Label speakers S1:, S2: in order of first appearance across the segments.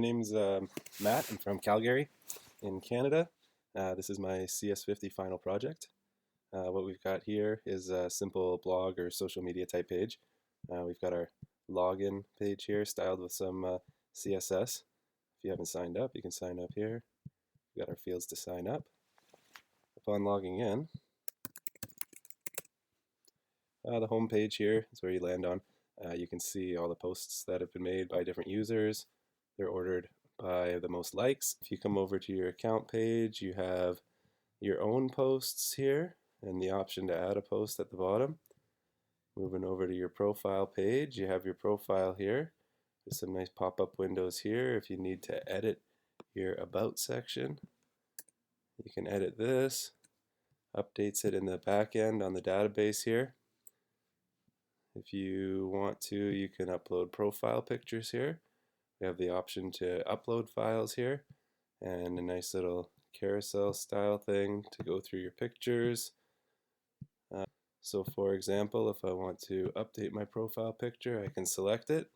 S1: My name's Matt. I'm from Calgary in Canada. This is my CS50 final project. What we've got here is a simple blog or social media type page. We've got our login page here styled with some CSS. If you haven't signed up, you can sign up here. We've got our fields to sign up. Upon logging in, the home page here is where you land on. You can see all the posts that have been made by different users. They're ordered by the most likes. If you come over to your account page, you have your own posts here and the option to add a post at the bottom. Moving over to your profile page, you have your profile here. There's some nice pop-up windows here if you need to edit your about section. You can edit this, updates it in the back end on the database here. If you want to, you can upload profile pictures here. We have the option to upload files here and a nice little carousel style thing to go through your pictures. So for example, if I want to update my profile picture, I can select it.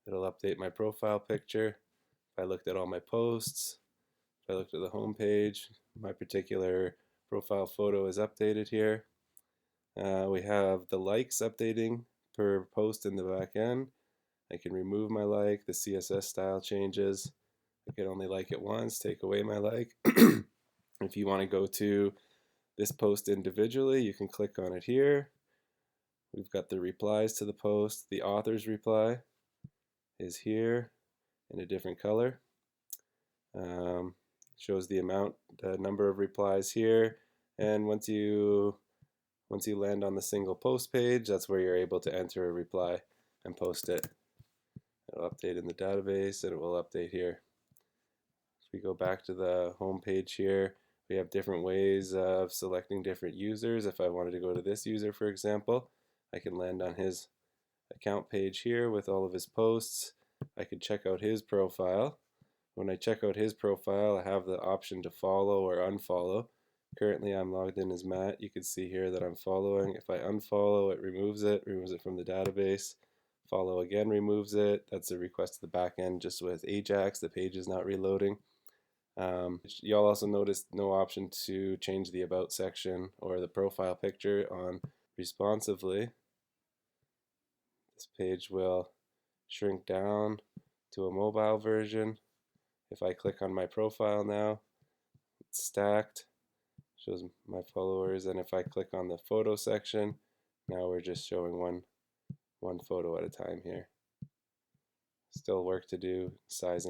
S1: It'll update my profile picture. If I looked at all my posts, if I looked at the home page, my particular profile photo is updated here. We have the likes updating per post in the back end. I can remove my like, the CSS style changes. I can only like it once, take away my like. If you want to go to this post individually, you can click on it here. We've got the replies to the post. The author's reply is here in a different color. Shows the number of replies here. And once you land on the single post page, that's where you're able to enter a reply and post it. It'll update in the database and it will update here. If we go back to the home page here, we have different ways of selecting different users. If I wanted to go to this user, for example, I can land on his account page here with all of his posts. I could check out his profile. When I check out his profile, I have the option to follow or unfollow. Currently I'm logged in as Matt. You can see here that I'm following. If I unfollow, it removes it from the database. Follow again removes it. That's a request to the back end just with Ajax. The page is not reloading. You'll also notice no option to change the about section or the profile picture on responsively. This page will shrink down to a mobile version. If I click on my profile now, it's stacked, shows my followers, and if I click on the photo section, now we're just showing one photo at a time here. Still work to do, sizing.